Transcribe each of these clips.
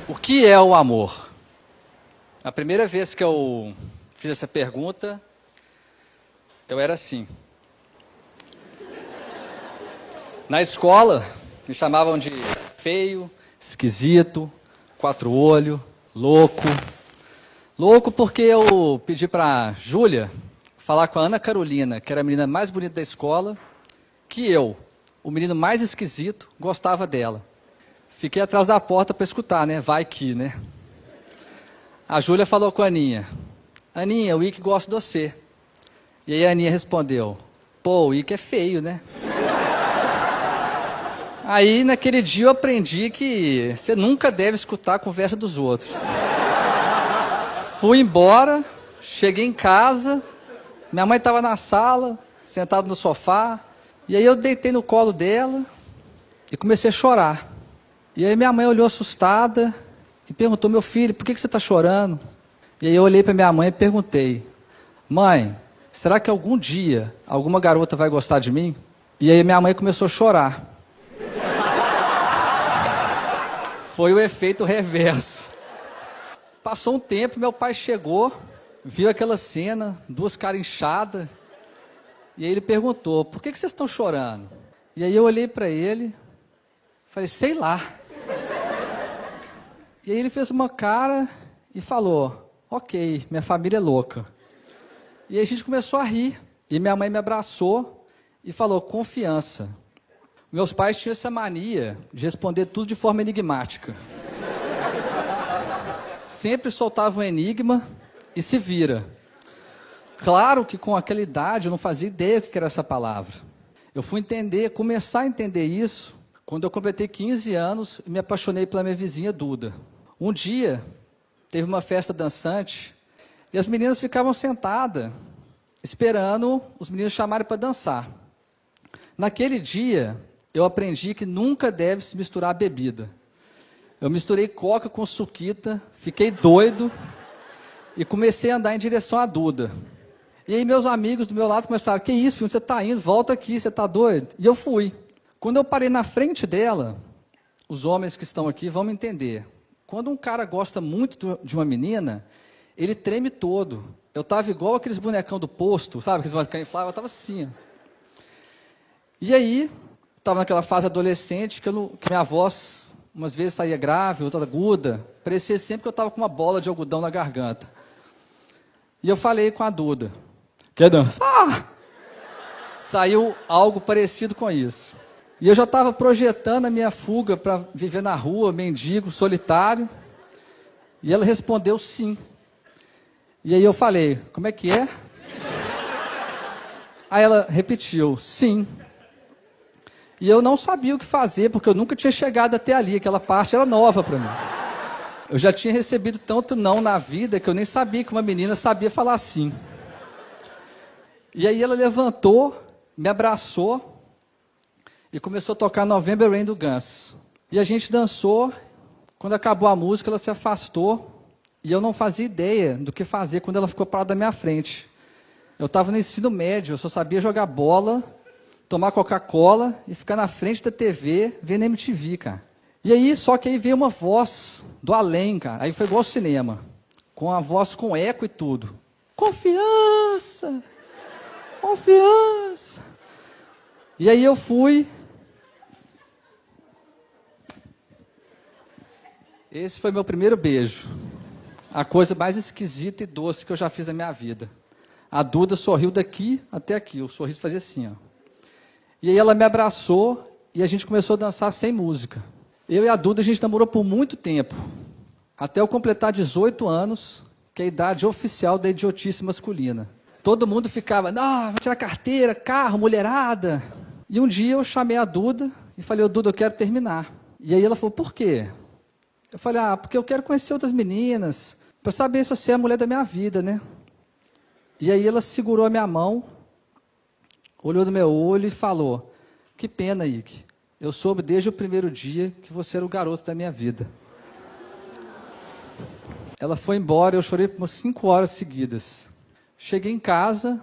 O que é o amor? A primeira vez que eu fiz essa pergunta, eu era assim. Na escola, me chamavam de feio, esquisito, quatro olho, louco. Louco porque eu pedi para Júlia falar com a Ana Carolina, que era a menina mais bonita da escola, que eu, o menino mais esquisito, gostava dela. Fiquei atrás da porta para escutar, né? Vai que, né? A Júlia falou com a Aninha: Aninha, o Ike gosta de você. E aí a Aninha respondeu: pô, o Ike é feio, né? Aí naquele dia eu aprendi que você nunca deve escutar a conversa dos outros. Fui embora, cheguei em casa, minha mãe estava na sala, sentada no sofá, e aí eu deitei no colo dela e comecei a chorar. E aí minha mãe olhou assustada e perguntou: meu filho, por que você está chorando? E aí eu olhei para minha mãe e perguntei: mãe, será que algum dia alguma garota vai gostar de mim? E aí minha mãe começou a chorar. Foi o efeito reverso. Passou um tempo, meu pai chegou, viu aquela cena, duas caras inchadas, e aí ele perguntou: por que vocês estão chorando? E aí eu olhei para ele, falei: sei lá. E aí ele fez uma cara e falou: ok, minha família é louca. E aí a gente começou a rir, e minha mãe me abraçou e falou: confiança. Meus pais tinham essa mania de responder tudo de forma enigmática. Sempre soltava um enigma e se vira. Claro que com aquela idade eu não fazia ideia do que era essa palavra. Eu fui começar a entender isso quando eu completei 15 anos e me apaixonei pela minha vizinha Duda. Um dia, teve uma festa dançante e as meninas ficavam sentadas, esperando os meninos chamarem para dançar. Naquele dia, eu aprendi que nunca deve se misturar a bebida. Eu misturei coca com suquita, fiquei doido e comecei a andar em direção à Duda. E aí meus amigos do meu lado começaram: que isso, filho, você está indo? Volta aqui, você está doido? E eu fui. Quando eu parei na frente dela, os homens que estão aqui vão me entender. Quando um cara gosta muito de uma menina, ele treme todo. Eu estava igual aqueles bonecão do posto, sabe? Aqueles bonecão infláveis, eu estava assim. E aí, estava naquela fase adolescente que minha voz umas vezes saía grave, outra aguda. Parecia sempre que eu estava com uma bola de algodão na garganta. E eu falei com a Duda: quer dançar? Saiu algo parecido com isso. E eu já estava projetando a minha fuga para viver na rua, mendigo, solitário. E ela respondeu sim. E aí eu falei: como é que é? Aí ela repetiu: sim. E eu não sabia o que fazer, porque eu nunca tinha chegado até ali, aquela parte era nova para mim. Eu já tinha recebido tanto não na vida que eu nem sabia que uma menina sabia falar sim. E aí ela levantou, me abraçou e começou a tocar November Rain do Guns. E a gente dançou. Quando acabou a música, ela se afastou e eu não fazia ideia do que fazer quando ela ficou parada na minha frente. Eu estava no ensino médio, eu só sabia jogar bola, tomar Coca-Cola e ficar na frente da TV vendo MTV, cara. E aí, só que aí veio uma voz do além, cara. Aí foi igual ao cinema, com a voz com eco e tudo. Confiança! Confiança! E aí eu fui. Esse foi meu primeiro beijo. A coisa mais esquisita e doce que eu já fiz na minha vida. A Duda sorriu daqui até aqui. O sorriso fazia assim, ó. E aí ela me abraçou e a gente começou a dançar sem música. Eu e a Duda, a gente namorou por muito tempo. Até eu completar 18 anos, que é a idade oficial da idiotice masculina. Todo mundo ficava: não, vou tirar carteira, carro, mulherada. E um dia eu chamei a Duda e falei: ô Duda, eu quero terminar. E aí ela falou: por quê? Eu falei: porque eu quero conhecer outras meninas, para saber se você é a mulher da minha vida, né? E aí ela segurou a minha mão, olhou no meu olho e falou: que pena, Ike. Eu soube desde o primeiro dia que você era o garoto da minha vida. Ela foi embora, eu chorei por umas 5 horas seguidas. Cheguei em casa,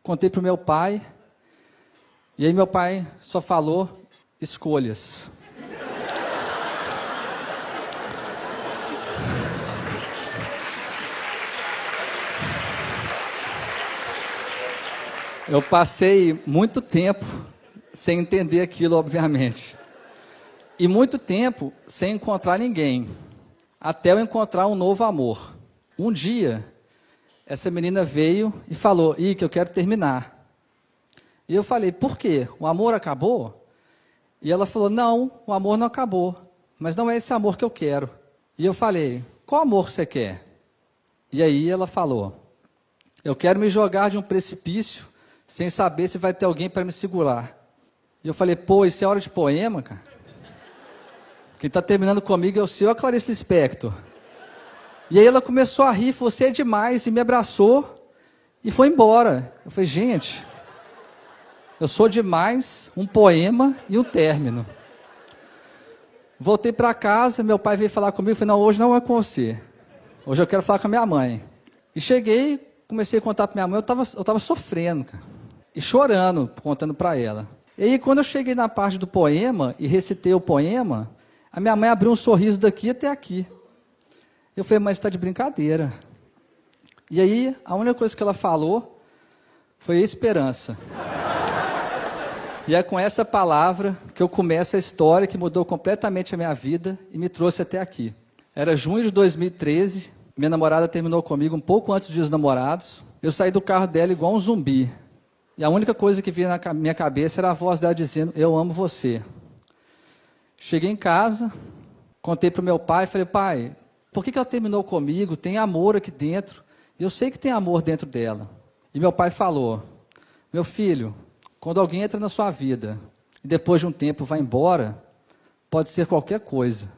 contei para o meu pai, e aí meu pai só falou: escolhas. Eu passei muito tempo sem entender aquilo, obviamente. E muito tempo sem encontrar ninguém. Até eu encontrar um novo amor. Um dia, essa menina veio e falou, que eu quero terminar. E eu falei, por quê? O amor acabou? E ela falou, não, o amor não acabou. Mas não é esse amor que eu quero. E eu falei, qual amor você quer? E aí ela falou, eu quero me jogar de um precipício sem saber se vai ter alguém para me segurar. E eu falei, pô, isso é hora de poema, cara? Quem está terminando comigo é o seu, a Clarice Lispector. E aí ela começou a rir, você é demais, e me abraçou e foi embora. Eu falei, gente, eu sou demais, um poema e um término. Voltei para casa, meu pai veio falar comigo, eu falei, não, hoje não é com você. Hoje eu quero falar com a minha mãe. E cheguei, comecei a contar para minha mãe, eu estava sofrendo, cara, e chorando, contando para ela. E aí quando eu cheguei na parte do poema e recitei o poema, a minha mãe abriu um sorriso daqui até aqui. Eu falei, mas está de brincadeira. E aí, a única coisa que ela falou foi esperança. E é com essa palavra que eu começo a história que mudou completamente a minha vida e me trouxe até aqui. Era junho de 2013, minha namorada terminou comigo um pouco antes dos Dias dos Namorados. Eu saí do carro dela igual um zumbi. E a única coisa que vinha na minha cabeça era a voz dela dizendo, eu amo você. Cheguei em casa, contei para o meu pai, falei, pai, por que ela terminou comigo? Tem amor aqui dentro. E eu sei que tem amor dentro dela. E meu pai falou, meu filho, quando alguém entra na sua vida e depois de um tempo vai embora, pode ser qualquer coisa,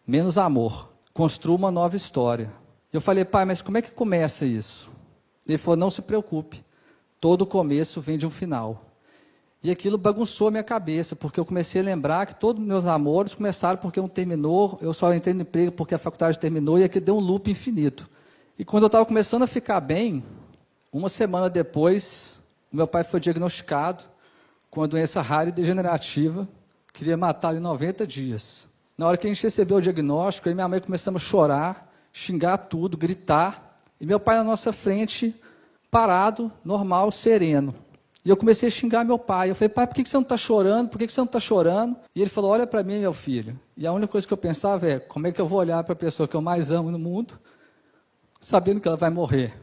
menos amor. Construa uma nova história. Eu falei, pai, mas como é que começa isso? Ele falou, não se preocupe, todo começo vem de um final. E aquilo bagunçou a minha cabeça, porque eu comecei a lembrar que todos os meus namoros começaram porque um terminou, eu só entrei no emprego porque a faculdade terminou, e aquilo deu um loop infinito. E quando eu estava começando a ficar bem, uma semana depois, o meu pai foi diagnosticado com uma doença rara e degenerativa, que queria matar em 90 dias. Na hora que a gente recebeu o diagnóstico, eu e minha mãe começamos a chorar, xingar tudo, gritar, e meu pai na nossa frente, parado, normal, sereno. E eu comecei a xingar meu pai. Eu falei, pai, por que você não está chorando? Por que você não está chorando? E ele falou, olha para mim, meu filho. E a única coisa que eu pensava é, como é que eu vou olhar para a pessoa que eu mais amo no mundo, sabendo que ela vai morrer?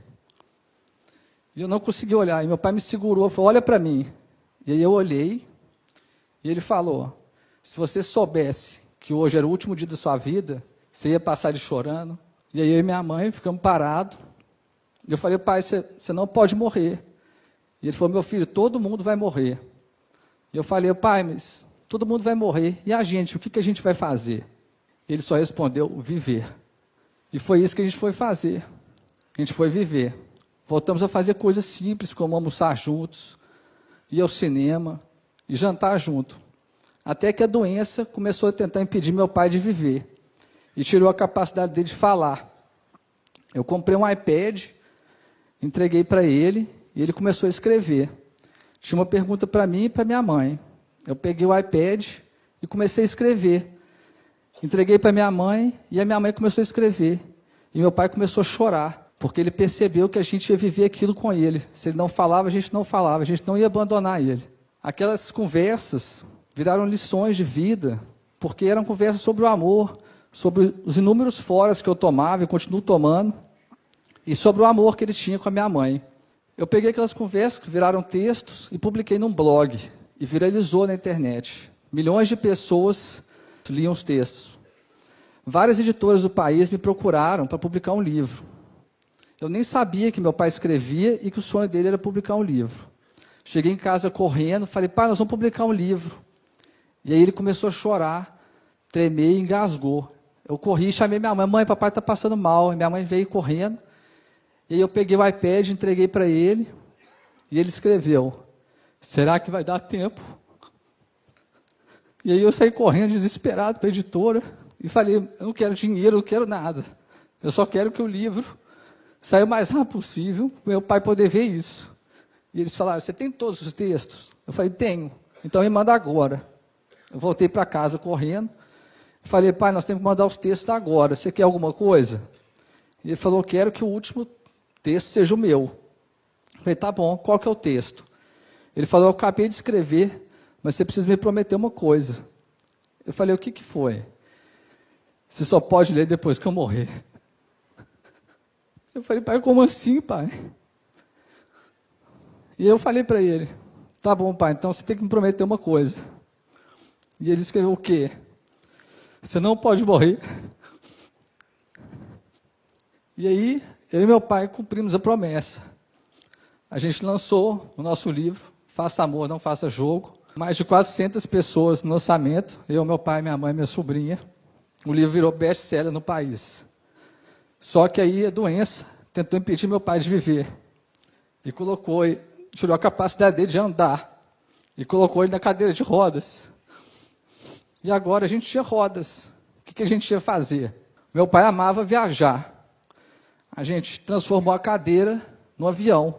E eu não consegui olhar. E meu pai me segurou, falou, olha para mim. E aí eu olhei, e ele falou, se você soubesse que hoje era o último dia da sua vida, você ia passar de chorando. E aí eu e minha mãe ficamos parados. E eu falei, pai, você não pode morrer. E ele falou, meu filho, todo mundo vai morrer. E eu falei, pai, mas todo mundo vai morrer. E a gente, o que a gente vai fazer? Ele só respondeu, viver. E foi isso que a gente foi fazer. A gente foi viver. Voltamos a fazer coisas simples, como almoçar juntos, ir ao cinema e jantar junto. Até que a doença começou a tentar impedir meu pai de viver. E tirou a capacidade dele de falar. Eu comprei um iPad, entreguei para ele, e ele começou a escrever. Tinha uma pergunta para mim e para minha mãe. Eu peguei o iPad e comecei a escrever. Entreguei para minha mãe e a minha mãe começou a escrever. E meu pai começou a chorar, porque ele percebeu que a gente ia viver aquilo com ele. Se ele não falava, a gente não falava, a gente não ia abandonar ele. Aquelas conversas viraram lições de vida, porque eram conversas sobre o amor, sobre os inúmeros foras que eu tomava e continuo tomando, e sobre o amor que ele tinha com a minha mãe. Eu peguei aquelas conversas que viraram textos e publiquei num blog, e viralizou na internet. Milhões de pessoas liam os textos. Várias editoras do país me procuraram para publicar um livro. Eu nem sabia que meu pai escrevia e que o sonho dele era publicar um livro. Cheguei em casa correndo, falei, pai, nós vamos publicar um livro. E aí ele começou a chorar, tremer e engasgou. Eu corri e chamei minha mãe, mãe, papai está passando mal. E minha mãe veio correndo. E aí eu peguei o iPad, entreguei para ele, e ele escreveu, será que vai dar tempo? E aí eu saí correndo, desesperado, para a editora, e falei, eu não quero dinheiro, eu não quero nada. Eu só quero que o livro saia o mais rápido possível, para meu pai poder ver isso. E eles falaram, você tem todos os textos? Eu falei, tenho. Então me manda agora. Eu voltei para casa correndo, falei, pai, nós temos que mandar os textos agora, você quer alguma coisa? E ele falou, quero que o último texto seja o meu. Eu falei, tá bom, qual que é o texto? Ele falou, eu acabei de escrever, mas você precisa me prometer uma coisa. Eu falei, o que que foi? Você só pode ler depois que eu morrer. Eu falei, pai, como assim, pai? E eu falei para ele, tá bom, pai, então você tem que me prometer uma coisa. E ele escreveu o quê? Você não pode morrer. E aí, eu e meu pai cumprimos a promessa. A gente lançou o nosso livro, Faça Amor, Não Faça Jogo. Mais de 400 pessoas no lançamento, eu, meu pai, minha mãe, minha sobrinha. O livro virou best-seller no país. Só que aí a doença tentou impedir meu pai de viver. E tirou a capacidade dele de andar. E colocou ele na cadeira de rodas. E agora a gente tinha rodas. O que a gente ia fazer? Meu pai amava viajar. A gente transformou a cadeira no avião.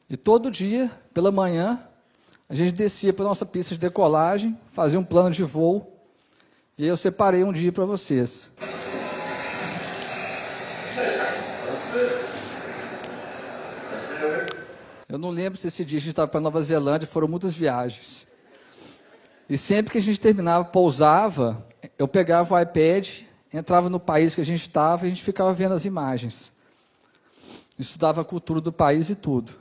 E todo dia, pela manhã, a gente descia para a nossa pista de decolagem, fazia um plano de voo. E aí eu separei um dia para vocês. Eu não lembro se esse dia a gente estava para Nova Zelândia, foram muitas viagens. E sempre que a gente terminava, pousava, eu pegava o iPad, entrava no país que a gente estava e a gente ficava vendo as imagens. Estudava a cultura do país e tudo.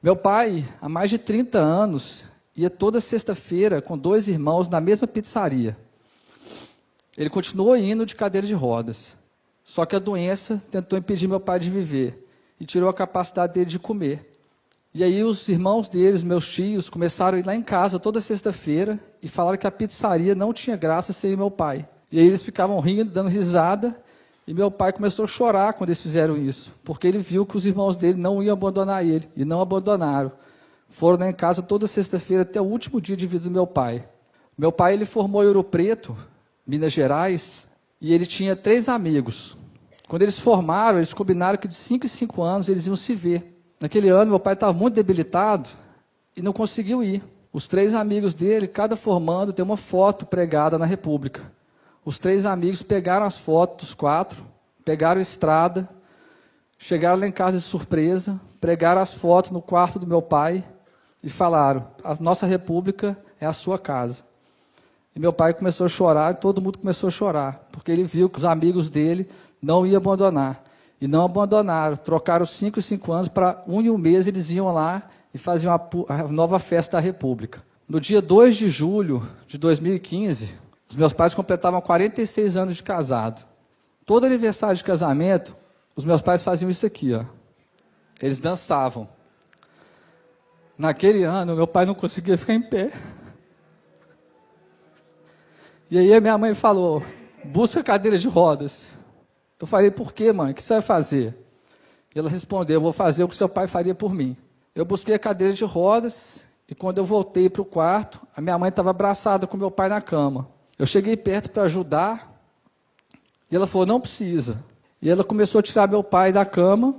Meu pai, há mais de 30 anos, ia toda sexta-feira com 2 irmãos na mesma pizzaria. Ele continuou indo de cadeira de rodas. Só que a doença tentou impedir meu pai de viver e tirou a capacidade dele de comer. E aí os irmãos deles, meus tios, começaram a ir lá em casa toda sexta-feira e falaram que a pizzaria não tinha graça sem meu pai. E aí eles ficavam rindo, dando risada, e meu pai começou a chorar quando eles fizeram isso, porque ele viu que os irmãos dele não iam abandonar ele, e não abandonaram. Foram lá em casa toda sexta-feira até o último dia de vida do meu pai. Meu pai, ele formou em Ouro Preto, Minas Gerais, e ele tinha 3 amigos. Quando eles formaram, eles combinaram que de 5 em 5 anos eles iam se ver. Naquele ano, meu pai estava muito debilitado e não conseguiu ir. Os 3 amigos dele, cada formando, tem uma foto pregada na República. Os 3 amigos pegaram as fotos dos 4, pegaram a estrada, chegaram lá em casa de surpresa, pregaram as fotos no quarto do meu pai e falaram, a nossa República é a sua casa. E meu pai começou a chorar, e todo mundo começou a chorar, porque ele viu que os amigos dele não iam abandonar. E não abandonaram, trocaram 5 em 5 anos para 1 em 1 mês, eles iam lá e faziam a nova festa da República. No dia 2 de julho de 2015, os meus pais completavam 46 anos de casado. Todo aniversário de casamento, os meus pais faziam isso aqui, ó. Eles dançavam. Naquele ano, meu pai não conseguia ficar em pé. E aí a minha mãe falou, busca cadeira de rodas. Eu falei, por quê, mãe? O que você vai fazer? E ela respondeu, eu vou fazer o que seu pai faria por mim. Eu busquei a cadeira de rodas e quando eu voltei para o quarto, a minha mãe estava abraçada com meu pai na cama. Eu cheguei perto para ajudar e ela falou, não precisa. E ela começou a tirar meu pai da cama,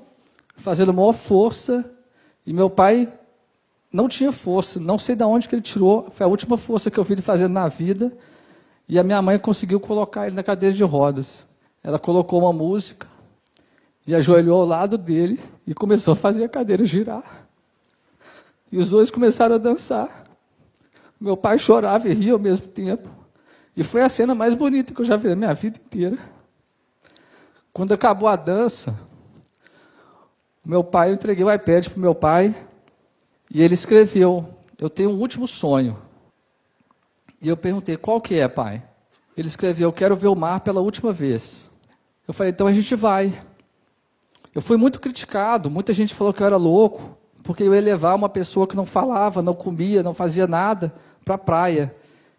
fazendo maior força, e meu pai não tinha força, não sei de onde que ele tirou, foi a última força que eu vi ele fazendo na vida, e a minha mãe conseguiu colocar ele na cadeira de rodas. Ela colocou uma música e ajoelhou ao lado dele e começou a fazer a cadeira girar. E os dois começaram a dançar. Meu pai chorava e ria ao mesmo tempo. E foi a cena mais bonita que eu já vi na minha vida inteira. Quando acabou a dança, eu entreguei o iPad para o meu pai e ele escreveu, eu tenho um último sonho. E eu perguntei, qual que é, pai? Ele escreveu, eu quero ver o mar pela última vez. Eu falei, então a gente vai. Eu fui muito criticado, muita gente falou que eu era louco, porque eu ia levar uma pessoa que não falava, não comia, não fazia nada, para a praia,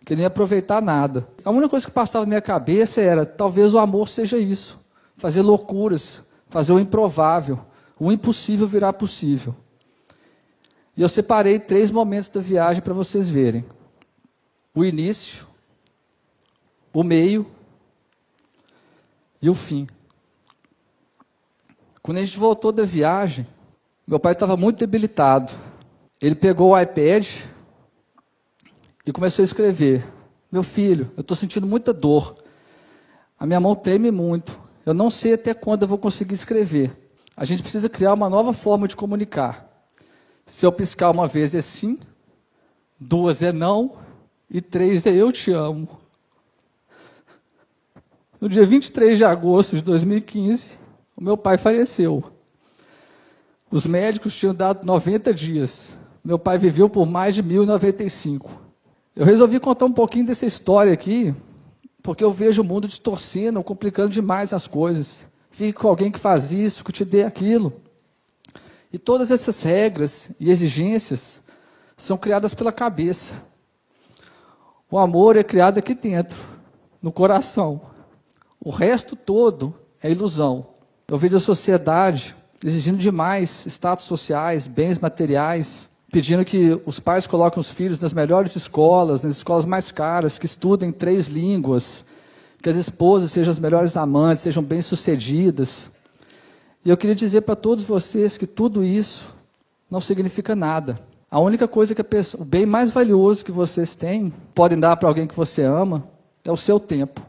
que não ia aproveitar nada. A única coisa que passava na minha cabeça era, talvez o amor seja isso, fazer loucuras, fazer o improvável, o impossível virar possível. E eu separei 3 momentos da viagem para vocês verem. O início, o meio e o fim. Quando a gente voltou da viagem, meu pai estava muito debilitado. Ele pegou o iPad e começou a escrever. Meu filho, eu estou sentindo muita dor. A minha mão treme muito. Eu não sei até quando eu vou conseguir escrever. A gente precisa criar uma nova forma de comunicar. Se eu piscar uma vez é sim, 2 é não e 3 é eu te amo. No dia 23 de agosto de 2015, o meu pai faleceu. Os médicos tinham dado 90 dias. Meu pai viveu por mais de 1095. Eu resolvi contar um pouquinho dessa história aqui, porque eu vejo o mundo distorcendo, complicando demais as coisas. Fique com alguém que faz isso, que te dê aquilo. E todas essas regras e exigências são criadas pela cabeça. O amor é criado aqui dentro, no coração. O resto todo é ilusão. Eu vejo a sociedade exigindo demais status sociais, bens materiais, pedindo que os pais coloquem os filhos nas melhores escolas, nas escolas mais caras, que estudem 3 línguas, que as esposas sejam as melhores amantes, sejam bem-sucedidas. E eu queria dizer para todos vocês que tudo isso não significa nada. A única coisa que o bem mais valioso que vocês têm, podem dar para alguém que você ama, é o seu tempo.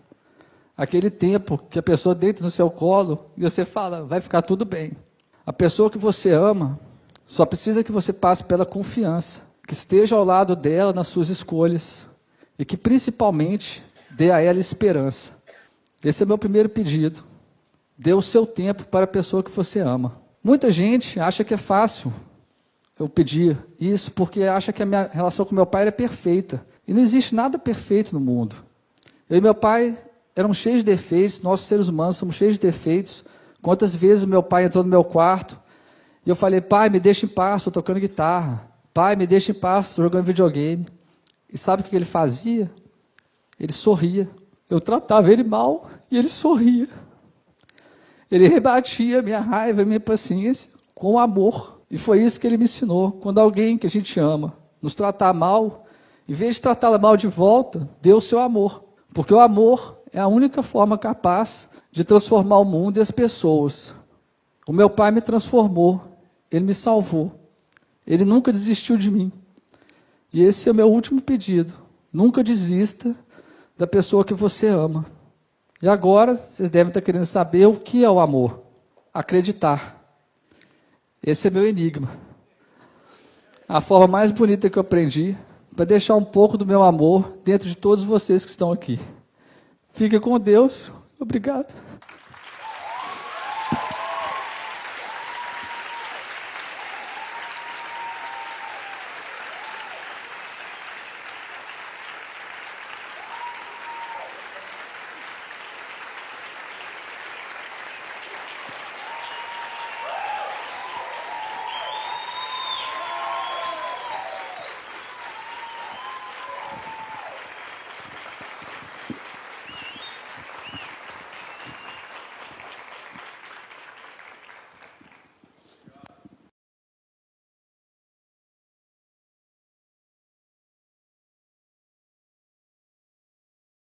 Aquele tempo que a pessoa deita no seu colo e você fala, vai ficar tudo bem. A pessoa que você ama só precisa que você passe pela confiança, que esteja ao lado dela nas suas escolhas e que principalmente dê a ela esperança. Esse é o meu primeiro pedido. Dê o seu tempo para a pessoa que você ama. Muita gente acha que é fácil eu pedir isso porque acha que a minha relação com meu pai é perfeita. E não existe nada perfeito no mundo. Eu e meu pai éramos cheios de defeitos, nós seres humanos somos cheios de defeitos. Quantas vezes meu pai entrou no meu quarto e eu falei, pai, me deixa em paz, estou tocando guitarra. Pai, me deixa em paz, estou jogando videogame. E sabe o que ele fazia? Ele sorria. Eu tratava ele mal e ele sorria. Ele rebatia minha raiva, minha paciência com amor. E foi isso que ele me ensinou. Quando alguém que a gente ama nos tratar mal, em vez de tratá-la mal de volta, dê o seu amor. Porque o amor é a única forma capaz de transformar o mundo e as pessoas. O meu pai me transformou. Ele me salvou. Ele nunca desistiu de mim. E esse é o meu último pedido. Nunca desista da pessoa que você ama. E agora, vocês devem estar querendo saber o que é o amor. Acreditar. Esse é meu enigma. A forma mais bonita que eu aprendi para deixar um pouco do meu amor dentro de todos vocês que estão aqui. Fique com Deus. Obrigado.